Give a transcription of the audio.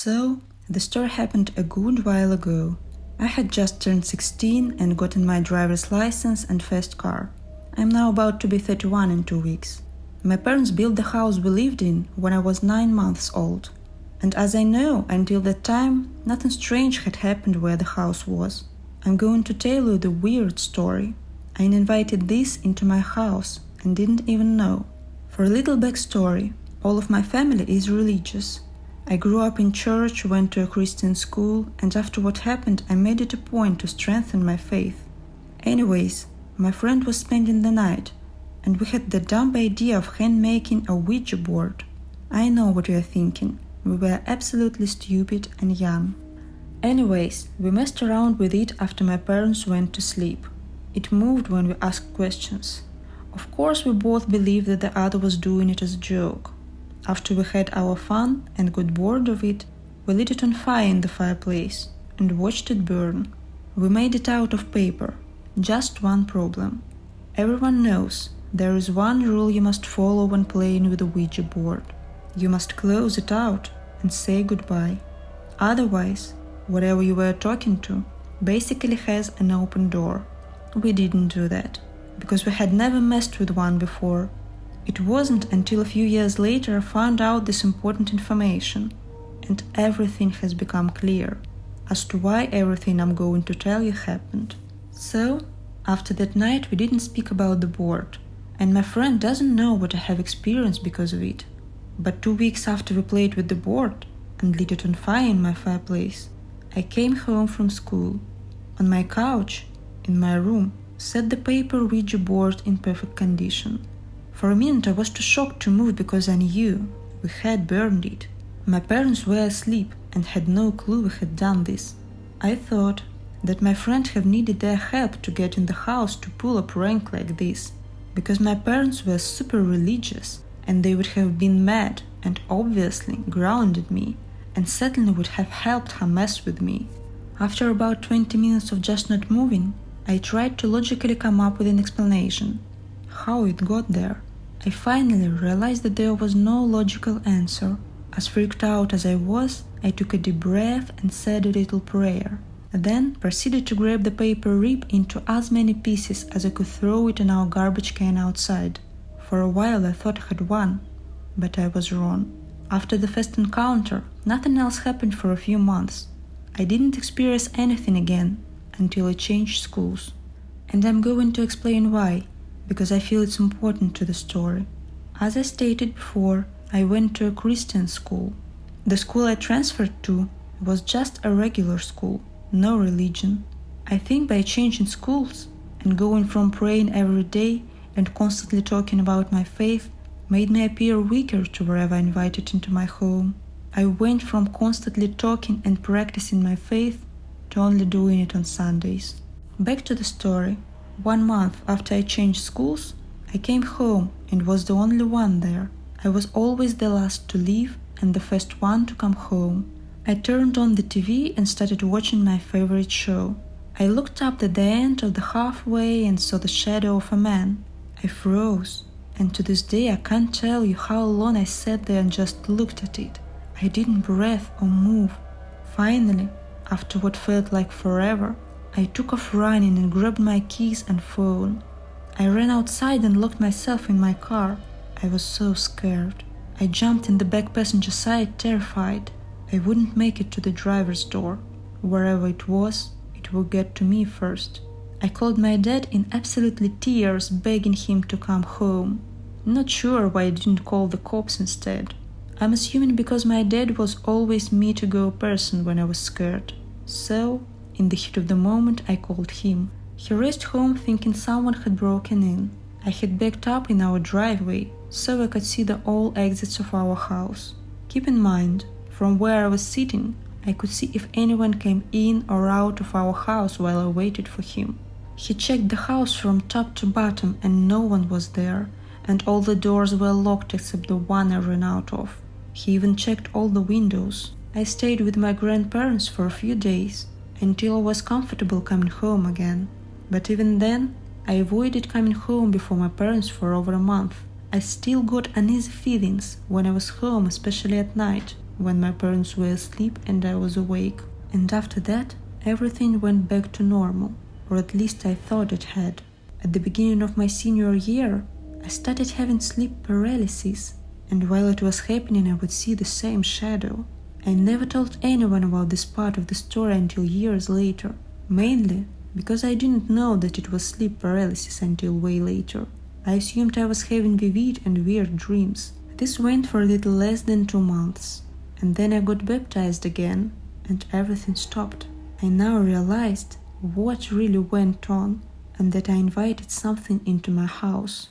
So, the story happened a good while ago. I had just turned 16 and gotten my driver's license and first car. I'm now about to be 31 in 2 weeks. My parents built the house we lived in when I was 9 months old. And as I know, until that time, nothing strange had happened where the house was. I'm going to tell you the weird story. I invited this into my house and didn't even know. For a little backstory, all of my family is religious. I grew up in church, went to a Christian school, and after what happened, I made it a point to strengthen my faith. Anyways, my friend was spending the night, and we had the dumb idea of hand-making a Ouija board. I know what you're thinking. We were absolutely stupid and young. Anyways, we messed around with it after my parents went to sleep. It moved when we asked questions. Of course, we both believed that the other was doing it as a joke. After we had our fun and got bored of it, we lit it on fire in the fireplace and watched it burn. We made it out of paper. Just one problem. Everyone knows there is one rule you must follow when playing with a Ouija board. You must close it out and say goodbye. Otherwise, whatever you were talking to basically has an open door. We didn't do that, because we had never messed with one before. It wasn't until a few years later I found out this important information, and everything has become clear as to why everything I'm going to tell you happened. So, after that night we didn't speak about the board, and my friend doesn't know what I have experienced because of it. But 2 weeks after we played with the board and lit it on fire in my fireplace, I came home from school. On my couch, in my room, sat the paper Ouija board in perfect condition. For a minute I was too shocked to move because I knew we had burned it. My parents were asleep and had no clue we had done this. I thought that my friend had needed their help to get in the house to pull a prank like this, because my parents were super religious and they would have been mad and obviously grounded me, and certainly would have helped her mess with me. After about 20 minutes of just not moving, I tried to logically come up with an explanation. How it got there. I finally realized that there was no logical answer. As freaked out as I was, I took a deep breath and said a little prayer. Then proceeded to grab the paper rip into as many pieces as I could throw it in our garbage can outside. For a while I thought I had won, but I was wrong. After the first encounter, nothing else happened for a few months. I didn't experience anything again until I changed schools. And I'm going to explain why, because I feel it's important to the story. As I stated before, I went to a Christian school. The school I transferred to was just a regular school, no religion. I think by changing schools and going from praying every day and constantly talking about my faith made me appear weaker to wherever I invited into my home. I went from constantly talking and practicing my faith to only doing it on Sundays. Back to the story. 1 month after I changed schools, I came home and was the only one there. I was always the last to leave and the first one to come home. I turned on the TV and started watching my favorite show. I looked up at the end of the halfway and saw the shadow of a man. I froze, and to this day I can't tell you how long I sat there and just looked at it. I didn't breathe or move. Finally, after what felt like forever, I took off running and grabbed my keys and phone. I ran outside and locked myself in my car. I was so scared. I jumped in the back passenger side, terrified. I wouldn't make it to the driver's door. Wherever it was, it would get to me first. I called my dad in absolutely tears, begging him to come home. Not sure why I didn't call the cops instead. I'm assuming because my dad was always me-to-go person when I was scared. So, in the heat of the moment, I called him. He raced home thinking someone had broken in. I had backed up in our driveway, so I could see all exits of our house. Keep in mind, from where I was sitting, I could see if anyone came in or out of our house while I waited for him. He checked the house from top to bottom and no one was there, and all the doors were locked except the one I ran out of. He even checked all the windows. I stayed with my grandparents for a few days, until I was comfortable coming home again. But even then, I avoided coming home before my parents for over a month. I still got uneasy feelings when I was home, especially at night, when my parents were asleep and I was awake. And after that, everything went back to normal, or at least I thought it had. At the beginning of my senior year, I started having sleep paralysis, and while it was happening, I would see the same shadow. I never told anyone about this part of the story until years later, mainly because I didn't know that it was sleep paralysis until way later. I assumed I was having vivid and weird dreams. This went for a little less than 2 months, and then I got baptized again, and everything stopped. I now realized what really went on, and that I invited something into my house.